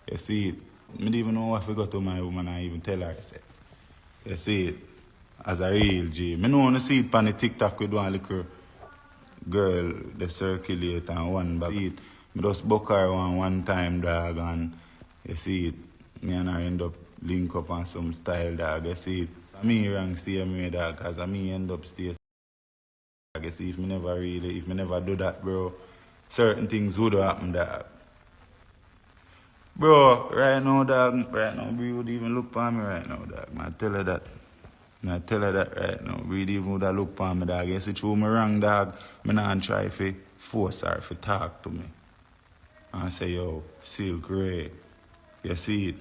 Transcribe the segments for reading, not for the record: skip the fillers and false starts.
You see it. I don't even know if I go to my woman and even tell her, I say. You see it. As a real G. I know when I see it on the TikTok with one little girl, they circulate and one back. See it. I just book her one time, dog, and you see it. Me and her end up link up on some style, dog. You see it. Me wrong stay me, dog, because me end up stay. I guess if me never do that, bro, certain things would happen, dog. Bro, right now, dog, Bree would even look for me right now, dog. I tell her that. I tell her that right now. Bree even would look for me, dog. You see, through me wrong, dog, me not try to force her to talk to me. And I say, yo, SIlK, Ray, you see it?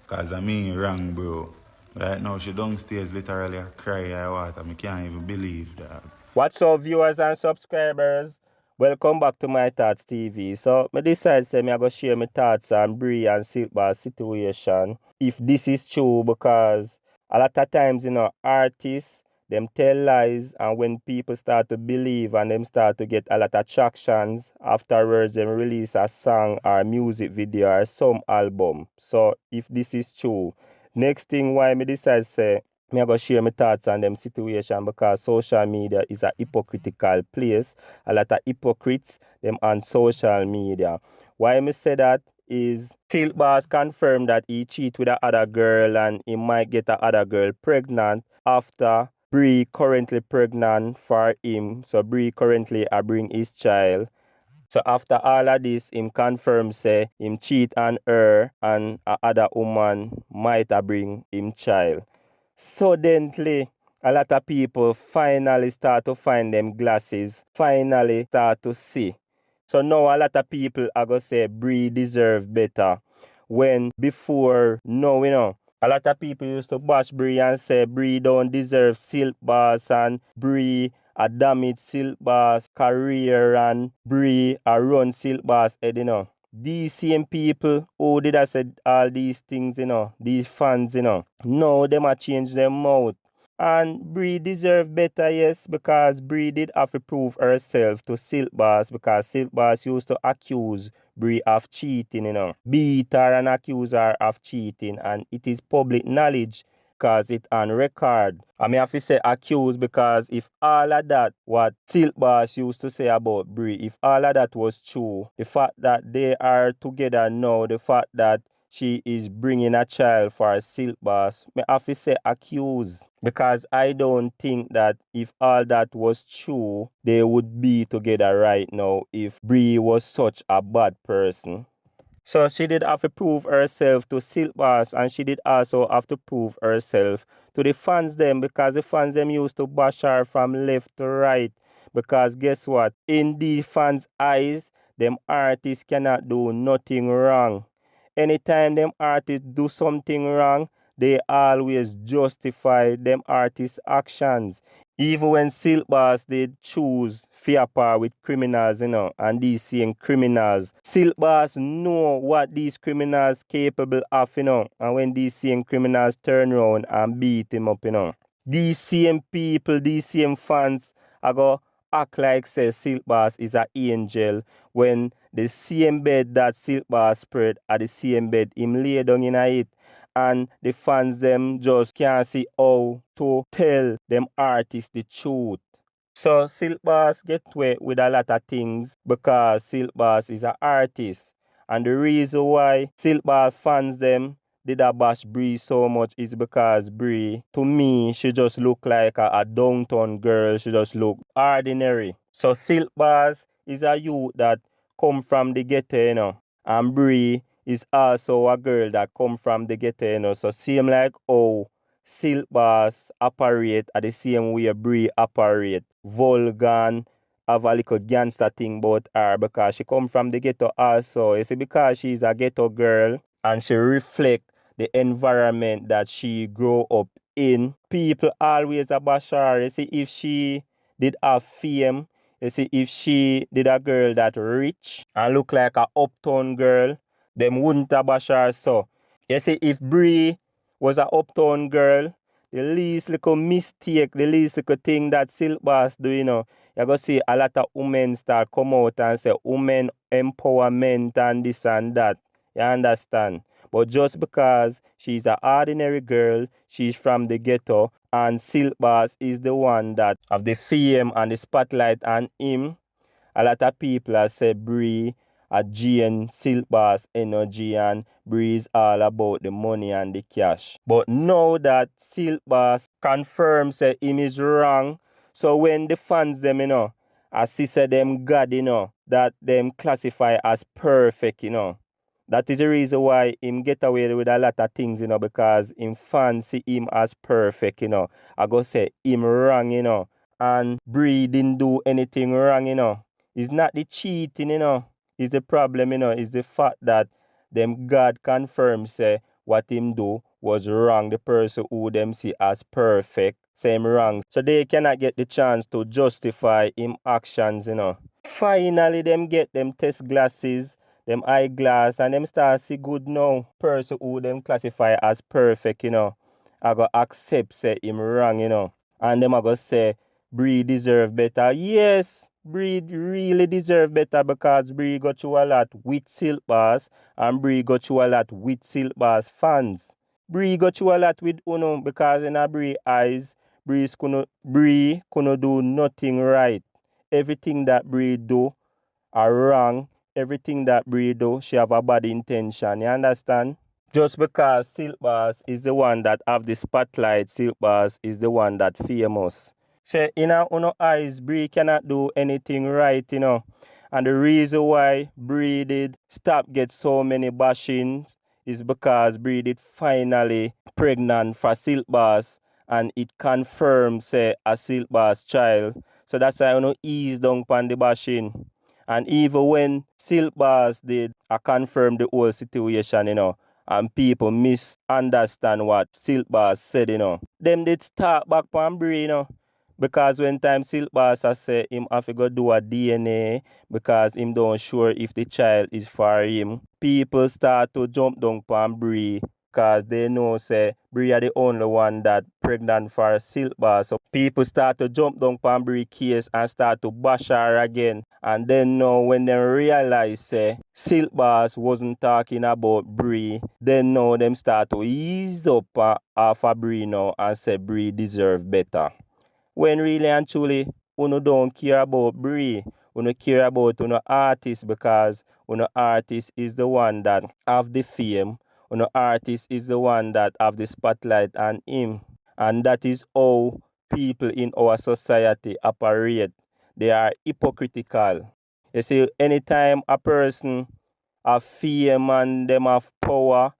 Because I mean wrong, bro. Right now, she downstairs literally cry I water. I can't even believe that. What's up, viewers and subscribers? Welcome back to My Thoughts TV. So, I decided to I go share my thoughts on BRII and SIlK situation. If this is true, because a lot of times, artists, them tell lies, and when people start to believe and them start to get a lot of attractions, afterwards them release a song or music video or some album. So, if this is true, next thing why me decide say, me I go share my thoughts on them situation because social media is a hypocritical place. A lot of hypocrites them on social media. Why me say that is SIlK confirmed that he cheat with a other girl and he might get a other girl pregnant after BRII currently pregnant for him. So BRII currently bring his child. So after all of this, him confirm say him cheat on her and a other woman might bring him child. Suddenly, a lot of people finally start to find them glasses, finally start to see. So now a lot of people are going to say BRII deserve better. When before, no, a lot of people used to bash BRII and say BRII don't deserve SIlK and BRII a damage SIlK career and BRII a run SIlK head, These same people who did I said all these things, these fans, now them a change their mouth. And BRII deserve better, yes, because BRII did have to prove herself to SIlK because SIlK used to accuse BRII of cheating, beat her and accuse her of cheating, and it is public knowledge because it on record. I mean, have to say accused because if all of that, what SIlK used to say about BRII, if all of that was true, the fact that they are together now, the fact that she is bringing a child for SIlK, me have to say accused because I don't think that if all that was true, they would be together right now if BRII was such a bad person. So she did have to prove herself to SIlK and she did also have to prove herself to the fans them because the fans them used to bash her from left to right. Because guess what? In the fans' eyes, them artists cannot do nothing wrong. Anytime them artists do something wrong, they always justify them artists' actions. Even when SIlK did choose fair par with criminals, and these same criminals, SIlK know what these criminals capable of, and when these same criminals turn around and beat him up, these same people, these same fans are going to act like say SIlK is an angel when the same bed that SIlK spread are the same bed him lay down in it. And the fans them just can't see how to tell them artists the truth. So SIlK get away with a lot of things because SIlK is an artist. And the reason why SIlK fans them did a bash BRII so much is because BRII, to me, she just look like a downtown girl. She just look ordinary. So SIlK is a youth that come from the ghetto, and BRII is also a girl that come from the ghetto, So same like how SIlK operate at the same way BRII operate. Vulgar, have a little gangster thing about her because she come from the ghetto also. You see, because she's a ghetto girl and she reflect the environment that she grow up in. People always bash her. You see, if she did have fame, you see, if she did a girl that rich and look like a uptown girl, them wouldn't bash her so. You see, if BRII was a uptown girl, the least little mistake, the least little thing that SIlK do, you're going to see a lot of women start come out and say women empowerment and this and that. You understand? But just because she's an ordinary girl, she's from the ghetto, and SIlK Boss is the one that have the fame and the spotlight on him, a lot of people have said BRII a G and SIlK Boss energy, and BRII is all about the money and the cash. But now that SIlK Boss confirms say him is wrong, so when the fans them, as say them God, that them classify as perfect, that is the reason why him get away with a lot of things, because him fans see him as perfect, I go say him wrong, and BRII didn't do anything wrong, It's not the cheating, It's the problem, It's the fact that them God confirms say what him do was wrong. The person who them see as perfect, say him wrong. So they cannot get the chance to justify him actions, Finally, them get them test glasses, them eyeglass, and them start see good now. Person who them classify as perfect, I go accept say him wrong, And them I go say BRII deserve better. Yes, BRII really deserve better, because BRII got through a lot with SIlK Boss, and BRII got through a lot with SIlK Boss fans. BRII got through a lot with Uno, because in a BRII eyes, BRII couldn't do nothing right. Everything that BRII do are wrong. Everything that BRII do, she have a bad intention. You understand? Just because SIlK Boss is the one that have the spotlight, SIlK Boss is the one that famous. So in our own eyes, BRII cannot do anything right, And the reason why BRII did stop get so many bashings is because BRII did finally pregnant for SIlK Boss, and it confirms say a SIlK Boss child. So that's why I want to ease down on the bashing. And even when SIlK Boss did confirm the whole situation, and people misunderstand what SIlK Boss said, them did start back on BRII, because when time SIlK Boss has say him have to go do a DNA because him don't sure if the child is for him, people start to jump down on BRII, because they know say BRII are the only one that pregnant for SIlK Boss. So people start to jump down on BRII case and start to bash her again. And then now when they realize say SIlK Boss wasn't talking about BRII, then now them start to ease up off of BRII now and say BRII deserve better. When really and truly, uno don't care about BRII. Uno care about uno artist, because uno artist is the one that have the fame. Uno artist is the one that have the spotlight on him. And that is how people in our society operate. They are hypocritical. You see, anytime a person have fame and them have power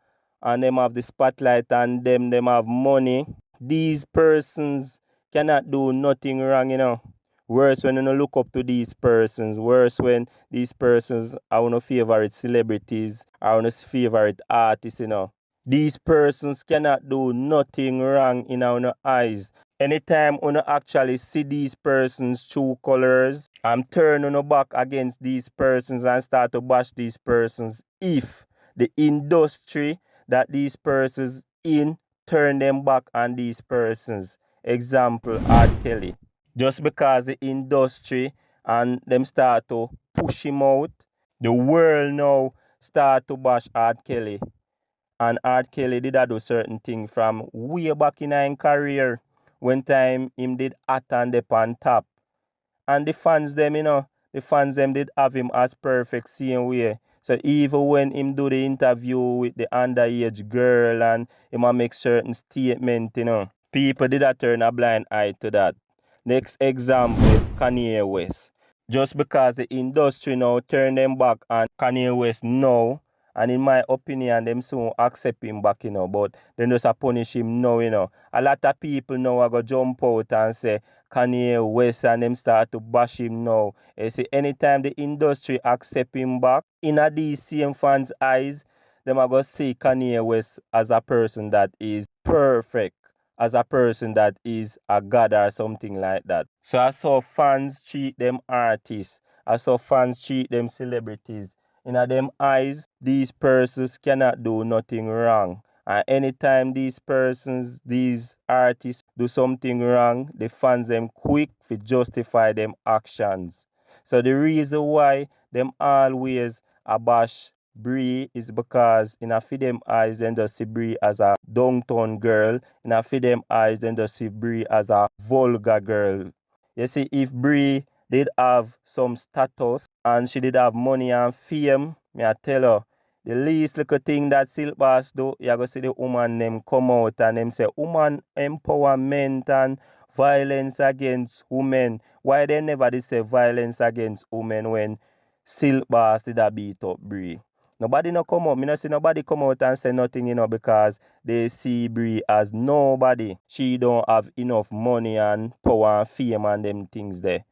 and them have the spotlight and them have money, these persons cannot do nothing wrong. Worse when you look up to these persons. Worse when these persons are one of favorite celebrities, are one of favorite artists. These persons cannot do nothing wrong in our eyes. Anytime you actually see these persons' true colors, I'm turning back against these persons and start to bash these persons if the industry that these persons in turn them back on these persons. Example, R. Kelly. Just because the industry and them start to push him out, the world now start to bash R. Kelly. And R. Kelly did a do certain thing from way back in his career, when time him did hot and up on top. And the fans them, the fans them did have him as perfect same way. So even when him do the interview with the underage girl and him a make certain statement, people did a turn a blind eye to that. Next example, Kanye West. Just because the industry now turn them back on Kanye West now, and in my opinion, them soon accept him back, but they just a punish him now. A lot of people now are going to jump out and say Kanye West, and them start to bash him now. You see, anytime the industry accept him back, in a these same fans' eyes, them are going to see Kanye West as a person that is perfect, as a person that is a god or something like that. So I saw fans treat them artists. I saw fans treat them celebrities. In them eyes, these persons cannot do nothing wrong. And anytime these persons, these artists do something wrong, the fans them quick to justify them actions. So the reason why them always abash BRII is because in a for them eyes then just see BRII as a downtown girl. In a for them eyes then just see BRII as a vulgar girl. You see, if BRII did have some status and she did have money and fame, me I tell her, the least little thing that SIlK boss do, you go see the woman them come out and them say woman empowerment and violence against women. Why they never did say violence against women when SIlK boss did a beat up BRII? Nobody no come out. Me no see nobody come out and say nothing, because they see BRII as nobody. She don't have enough money and power and fame and them things there.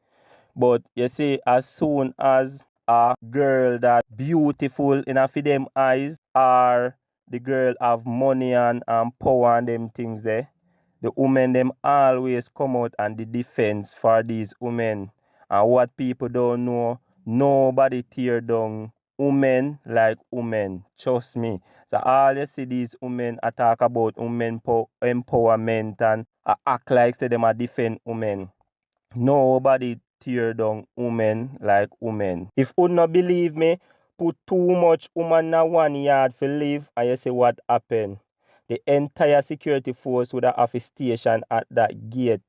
But you see, as soon as a girl that beautiful in a for them eyes, or the girl have money and power and them things there, the women them always come out and the defense for these women. And what people don't know, nobody tear down women like women. Trust me. So all you see these women talk about women empowerment and act like say them a defend women. Nobody tear down women like women. If you not believe me, put too much woman in one yard for live and you see what happen. The entire security force would have a station at that gate.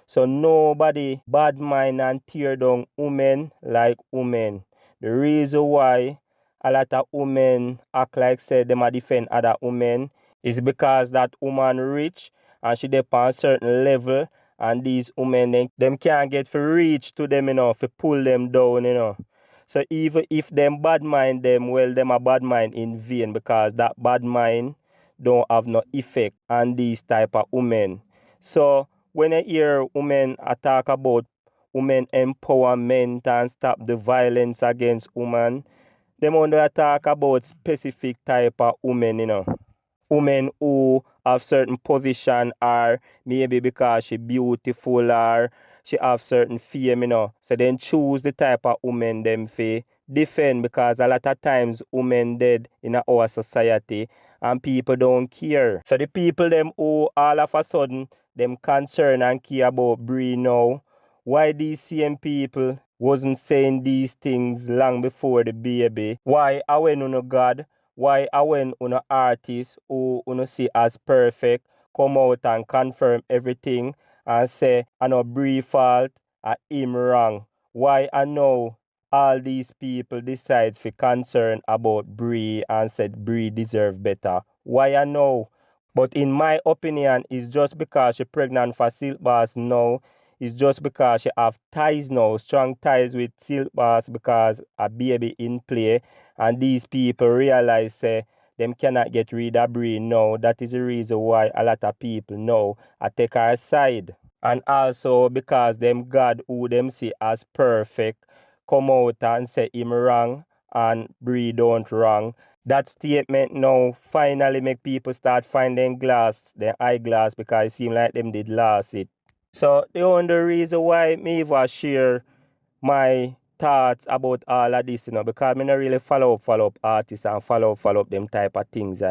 So nobody bad mind and tear down women like women. The reason why a lot of women act like say them a defend other women is because that woman rich and she dey on a certain level, and these women them can't get for reach to them, for pull them down. So even if them bad mind them, well, them a bad mind in vain, because that bad mind don't have no effect on these type of women. So when I hear women talk about women empowerment and stop the violence against women, them only talk about specific type of women. Women who have certain position, or maybe because she beautiful or she have certain fame. So then choose the type of woman them for defend, because a lot of times women dead in our society and people don't care. So the people them who all of a sudden them concern and care about BRII now, why these same people wasn't saying these things long before the baby? Why I went on God? Why when an artist who you see as perfect come out and confirm everything and say I know BRII fault, him wrong? Why I know all these people decide for concern about BRII and said BRII deserve better? Why I know? But in my opinion, it's just because she pregnant for SIlK boss now. It's just because she have ties now, strong ties with SIlK boss, because a baby in play, and these people realize say them cannot get rid of BRII now. That is the reason why a lot of people now take her side. And also because them God who them see as perfect come out and say him wrong and BRII don't wrong. That statement now finally make people start finding their eyeglass, because it seem like them did lost it. So the only reason why me even share my thoughts about all of this, because I don't really follow up artists and follow up them type of things,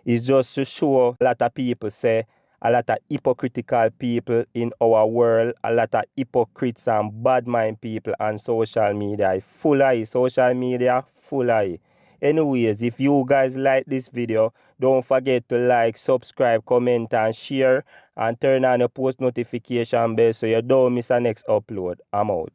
It's just to show a lot of people say, a lot of hypocritical people in our world, a lot of hypocrites and bad mind people on social media. Full of social media, full of. Anyways, if you guys like this video, don't forget to like, subscribe, comment and share, and turn on the post notification bell so you don't miss our next upload. I'm out.